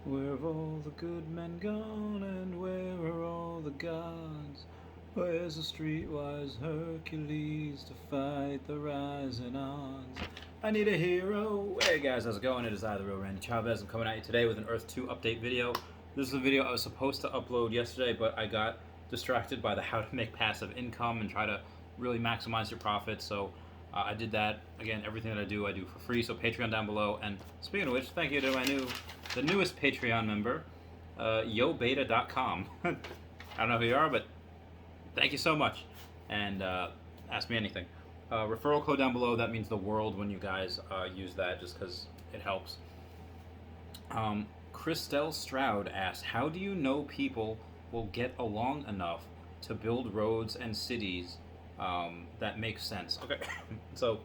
Where have all the good men gone, and where are all the gods? Where's the streetwise Hercules to fight the rising odds? I need a hero. Hey guys, how's it going? It is I, the real Randy Chavez. I'm coming at you today with an Earth 2 update video. This is a video I was supposed to upload yesterday, but I got distracted by the how to make passive income and try to really maximize your profits. So I did that. Again, everything that I do for free. So Patreon down below. And speaking of which, thank you to the newest Patreon member, yobeta.com. I don't know who you are, but thank you so much. And ask me anything. Referral code down below. That means the world when you guys use that, just because it helps. Christelle Stroud asks, how do you know people will get along enough to build roads and cities that make sense? Okay, so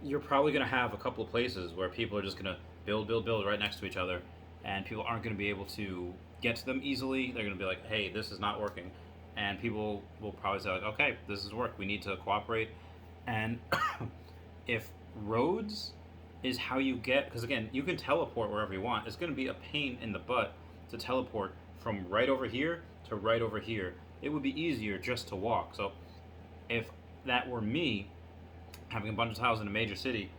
you're probably going to have a couple of places where people are just going to build right next to each other, and people aren't going to be able to get to them easily. They're going to be like, hey, this is not working. And people will probably say, like, okay, this is work. We need to cooperate. And if roads is how you get, because again, you can teleport wherever you want. It's going to be a pain in the butt to teleport from right over here to right over here. It would be easier just to walk. So if that were me, having a bunch of tiles in a major city,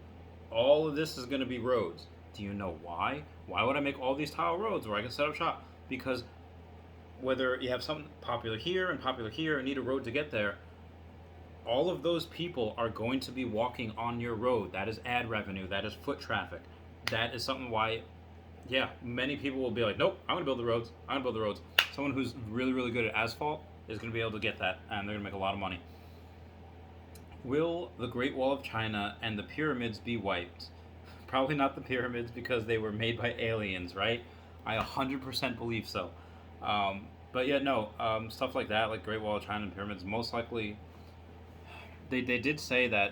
all of this is going to be roads. Do you know why? Why would I make all these tile roads where I can set up shop? Because whether you have something popular here and need a road to get there, all of those people are going to be walking on your road. That is ad revenue. That is foot traffic. That is something why, yeah, many people will be like, nope, I'm going to build the roads. I'm going to build the roads. Someone who's really, really good at asphalt is going to be able to get that, and they're going to make a lot of money. Will the Great Wall of China and the pyramids be wiped? Probably not the pyramids, because they were made by aliens, right? I 100% believe so. But yeah, no, stuff like that, like Great Wall of China and pyramids, most likely, they did say that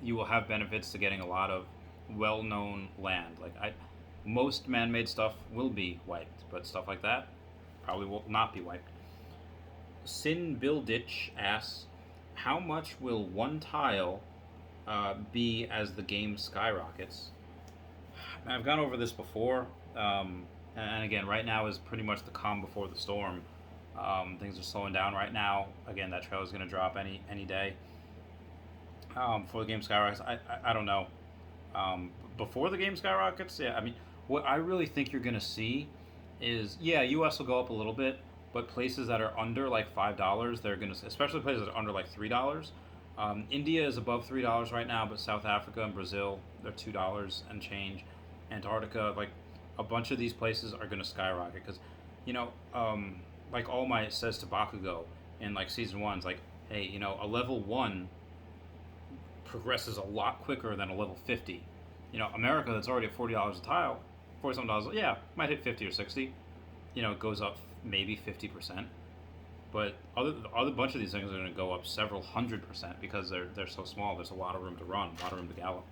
you will have benefits to getting a lot of well-known land. Most man-made stuff will be wiped, but stuff like that probably will not be wiped. Sin Bilditch asks, how much will one tile be as the game skyrockets? I've gone over this before, and again, right now is pretty much the calm before the storm. Things are slowing down right now. Again, that trailer is going to drop any day. For the game skyrockets, I don't know. Before the game skyrockets, yeah, I mean, what I really think you're going to see is, yeah, US will go up a little bit, but places that are under like $5, they're going to, especially places that are under like $3. India is above $3 right now, but South Africa and Brazil, they're $2 and change. Antarctica, like a bunch of these places are going to skyrocket because, like All Might says to Bakugo in like season 1, it's like, hey, a level 1 progresses a lot quicker than a level 50. America that's already at $40 a tile, $40 yeah, might hit 50 or 60. It goes up maybe 50%. But other bunch of these things are going to go up several 100% because they're so small. There's a lot of room to run, a lot of room to gallop.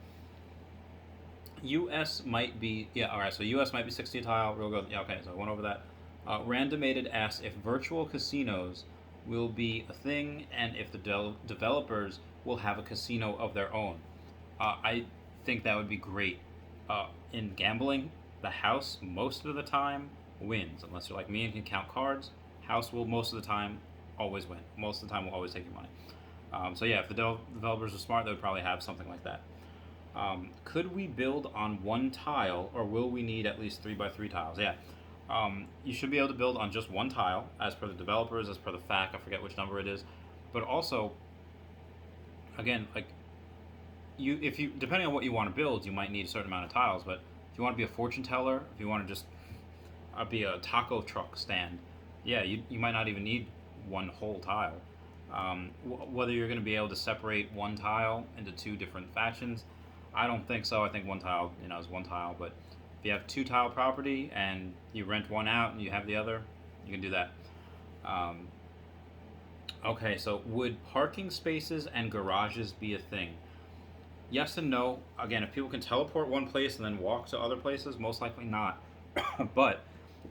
US might be, yeah, all right, so US might be 60 a tile. We'll go, yeah, okay, so I went over that. Randomated asks if virtual casinos will be a thing and if the developers will have a casino of their own. I think that would be great. In gambling, the house most of the time wins, unless you're like me and can count cards. House will most of the time always win. Most of the time will always take your money. So yeah, if the developers are smart, they would probably have something like that. Could we build on one tile, or will we need at least 3x3 tiles? Yeah. You should be able to build on just one tile, as per the developers, as per the FAQ, I forget which number it is. But also, again, like, if you depending on what you want to build, you might need a certain amount of tiles. But if you want to be a fortune teller, if you want to just be a taco truck stand, yeah, you might not even need one whole tile. Whether you're going to be able to separate one tile into two different factions, I don't think so. I think one tile, is one tile. But if you have two tile property and you rent one out and you have the other, you can do that. Okay, so would parking spaces and garages be a thing? Yes and no. Again, if people can teleport one place and then walk to other places, most likely not. But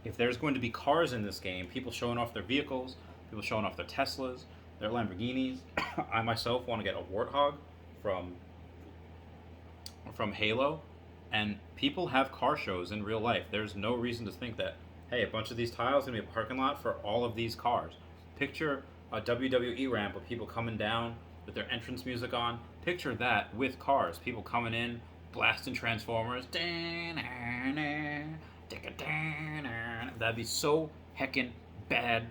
if there's going to be cars in this game, people showing off their vehicles, people showing off their Teslas, their Lamborghinis. I myself want to get a Warthog from Halo, And people have car shows in real life. There's no reason to think that, hey, a bunch of these tiles are going to be a parking lot for all of these cars. Picture a WWE ramp with people coming down with their entrance music on. Picture that with cars. People coming in, blasting Transformers. That'd be so heckin' bad.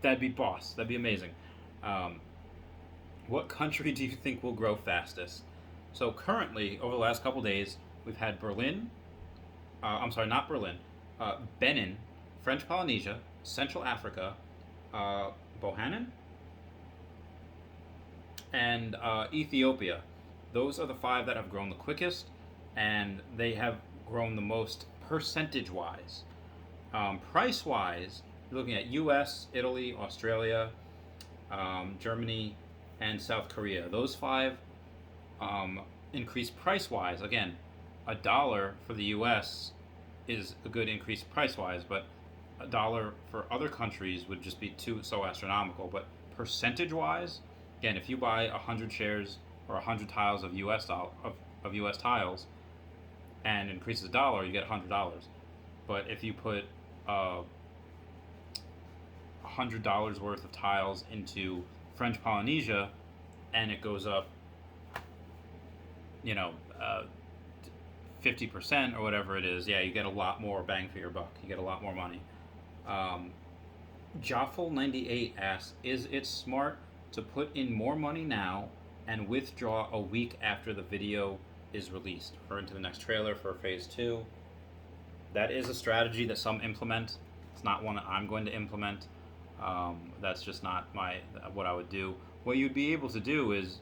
That'd be boss. That'd be amazing. Um, what country do you think will grow fastest? So currently, over the last couple days, we've had Berlin. I'm sorry, not Berlin. Benin, French Polynesia, Central Africa, Bohannan, and Ethiopia. Those are the five that have grown the quickest, and they have grown the most percentage-wise. Price-wise, you're looking at U.S., Italy, Australia, Germany, and South Korea. Those five increase price-wise. Again, $1 for the U.S. is a good increase price-wise, but $1 for other countries would just be too so astronomical. But percentage-wise, again, if you buy 100 shares or 100 tiles of of U.S. tiles and increases $1, you get $100. But if you put $100 worth of tiles into French Polynesia and it goes up, you know, 50% or whatever it is, yeah, you get a lot more bang for your buck. You get a lot more money. Joffle98 asks, is it smart to put in more money now and withdraw a week after the video is released, referring to the next trailer for Phase 2? That is a strategy that some implement. It's not one that I'm going to implement. That's just not what I would do. What you'd be able to do is,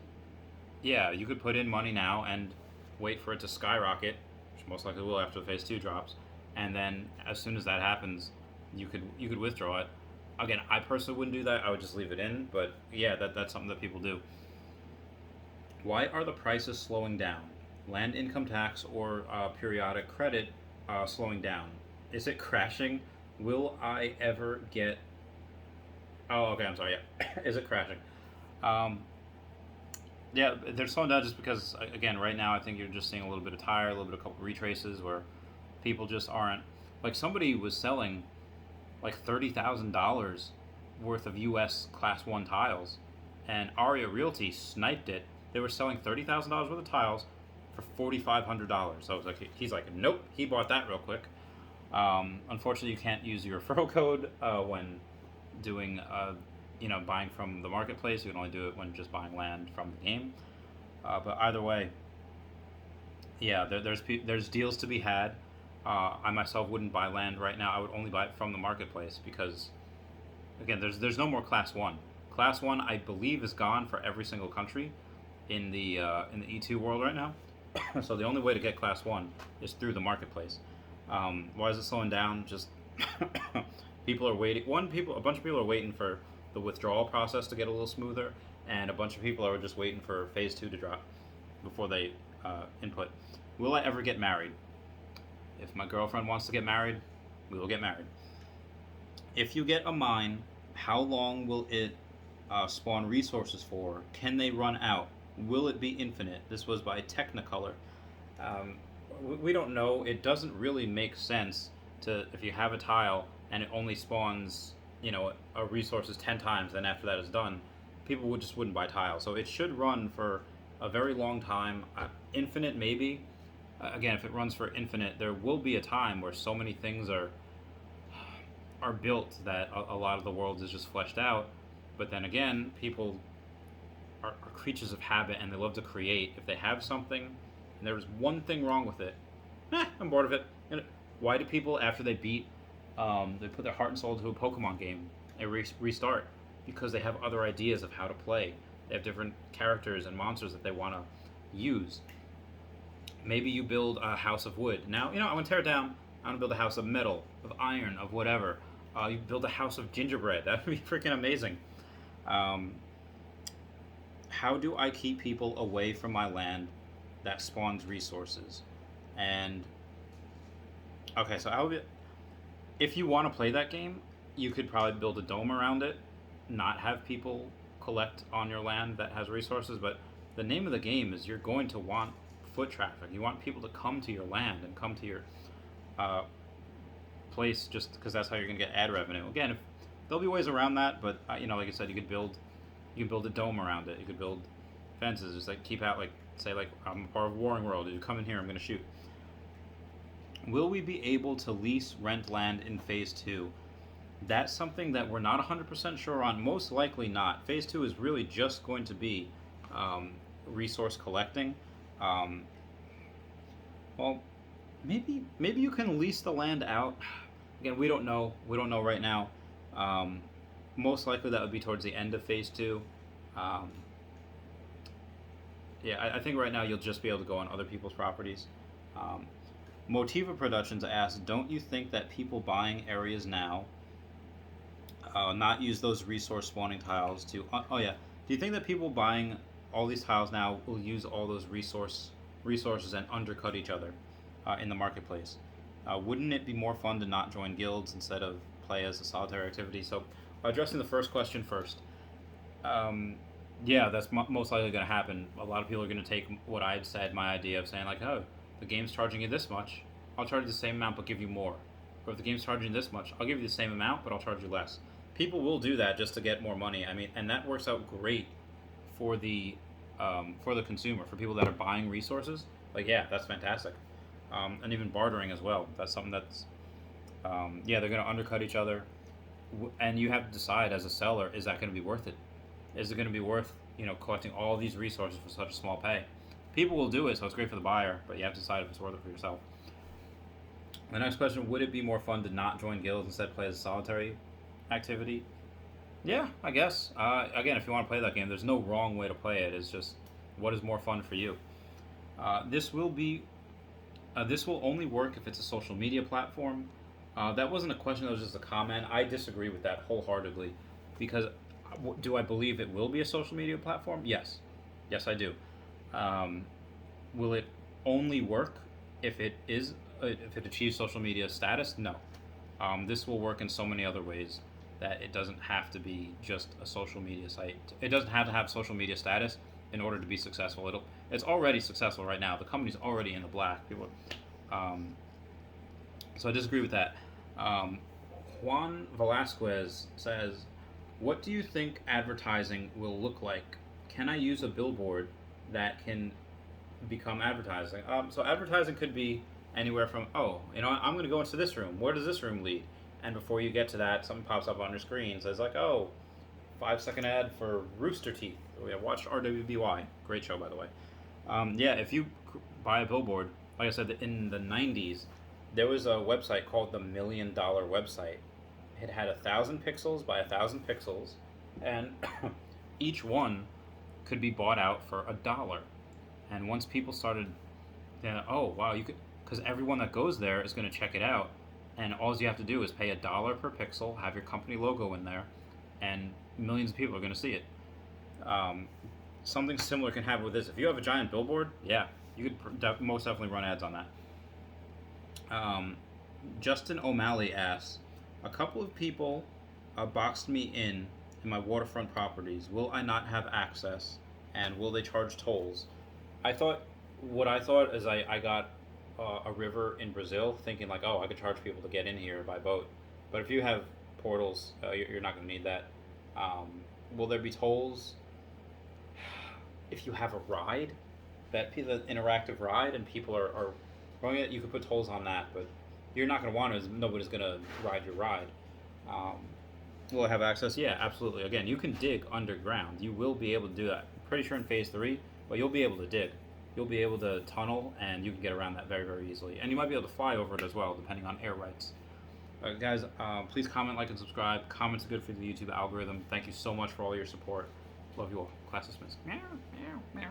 yeah, you could put in money now and wait for it to skyrocket, which most likely will after the Phase 2 drops, and then as soon as that happens, you could withdraw it. Again, I personally wouldn't do that. I would just leave it in, but yeah, that's something that people do. Why are the prices slowing down? Land income tax or periodic credit slowing down? Is it crashing? Will I ever get... Oh, okay, I'm sorry, yeah. Is it crashing? Yeah, they're slowing down just because, again, right now I think you're just seeing a little bit of tire, a little bit of couple retraces where people just aren't... Like, somebody was selling like $30,000 worth of U.S. Class 1 tiles, and Aria Realty sniped it. They were selling $30,000 worth of tiles for $4,500. So I was like, he's like, nope, he bought that real quick. Unfortunately, you can't use your referral code when doing, buying from the marketplace. You can only do it when just buying land from the game. But either way, yeah, there's deals to be had. I myself wouldn't buy land right now. I would only buy it from the marketplace because, again, there's no more Class 1. Class 1, I believe, is gone for every single country in the E2 world right now. So the only way to get Class 1 is through the marketplace. Why is it slowing down? Just people are waiting. A bunch of people are waiting for the withdrawal process to get a little smoother, and a bunch of people are just waiting for Phase 2 to drop before they input. Will I ever get married? If my girlfriend wants to get married, we will get married. If you get a mine, how long will it spawn resources for? Can they run out? Will it be infinite? This was by Technicolor. We don't know. It doesn't really make sense to, if you have a tile and it only spawns, a resources 10 times, then after that is done, people wouldn't buy tiles. So it should run for a very long time. Infinite, maybe. Again, if it runs for infinite, there will be a time where so many things are built that a lot of the world is just fleshed out. But then again, people are creatures of habit and they love to create. If they have something and there's one thing wrong with it, I'm bored of it. Why do people, after they beat, they put their heart and soul into a Pokemon game and restart? Because they have other ideas of how to play. They have different characters and monsters that they want to use. Maybe you build a house of wood. Now, I want to tear it down. I want to build a house of metal, of iron, of whatever. You build a house of gingerbread. That would be freaking amazing. How do I keep people away from my land that spawns resources? And okay, so if you want to play that game, you could probably build a dome around it, not have people collect on your land that has resources. But the name of the game is you're going to want foot traffic. You want people to come to your land and come to your uh, place, just because that's how you're going to get ad revenue. Again, if, there'll be ways around that, but like I said, you can build a dome around it. You could build fences, just like keep out, like say, like I'm a part of Warring World. If you come in here, I'm going to shoot. Will we be able to lease rent land in Phase 2? That's something that we're not 100% sure on. Most likely not. Phase 2 is really just going to be resource collecting. Um, well, maybe you can lease the land out. Again, we don't know. We don't know right now. Um, Most likely that would be towards the end of Phase 2. Um, yeah, I think right now you'll just be able to go on other people's properties. Um, Motiva Productions asks, don't you think that people buying areas now not use those resource spawning tiles to... oh yeah. Do you think that people buying all these tiles now will use all those resources and undercut each other in the marketplace? Wouldn't it be more fun to not join guilds instead of play as a solitary activity? So, addressing the first question first. Yeah, that's most likely going to happen. A lot of people are going to take what I had said, my idea of saying like, oh, the game's charging you this much, I'll charge you the same amount but give you more. Or if the game's charging you this much, I'll give you the same amount but I'll charge you less. People will do that just to get more money. I mean, and that works out great for the consumer, for people that are buying resources. Like, yeah, that's fantastic. And even bartering as well. That's something that's yeah, they're going to undercut each other, and you have to decide as a seller, is that going to be worth it? Is it going to be worth collecting all these resources for such a small pay? People will do it, so it's great for the buyer, but you have to decide if it's worth it for yourself. The next question: would it be more fun to not join guilds, instead play as a solitary activity? Yeah, I guess. Again, if you want to play that game, there's no wrong way to play it. It's just what is more fun for you. This will only work if it's a social media platform. That wasn't a question, that was just a comment. I disagree with that wholeheartedly, because do I believe it will be a social media platform? Yes. Yes, I do. Will it only work if it achieves social media status? No. This will work in so many other ways that it doesn't have to be just a social media site. It doesn't have to have social media status in order to be successful. It's already successful right now. The company's already in the black. People, so I disagree with that. Juan Velasquez says, what do you think advertising will look like? Can I use a billboard that can become advertising? So advertising could be anywhere from, I'm going to go into this room. Where does this room lead? And before you get to that, something pops up on your screen. Says like, 5-second ad for Rooster Teeth. We have watched RWBY. Great show, by the way. Yeah, if you buy a billboard, like I said, in the 90s, there was a website called the $1 Million Website. It had 1,000 pixels by 1,000 pixels, and each one could be bought out for $1. And once people started, oh wow, you could, because everyone that goes there is going to check it out, and all you have to do is pay $1 per pixel, have your company logo in there, and millions of people are going to see it. Something similar can happen with this. If you have a giant billboard, yeah, you could most definitely run ads on that. Justin O'Malley asks, a couple of people boxed me in my waterfront properties. Will I not have access, and will they charge tolls? What I thought is I got a river in Brazil, thinking like, I could charge people to get in here by boat. But if you have portals, you're not going to need that. Will there be tolls? If you have a ride, the interactive ride, and people are going it, you could put tolls on that, but you're not going to want to, nobody's going to ride your ride. Will I have access? Yeah, absolutely. Again, you can dig underground. You will be able to do that. I'm pretty sure in Phase 3, but you'll be able to dig. You'll be able to tunnel, and you can get around that very, very easily. And you might be able to fly over it as well, depending on air rights. Guys, please comment, like, and subscribe. Comments are good for the YouTube algorithm. Thank you so much for all your support. Love you all. Class dismissed. Meow, meow, meow.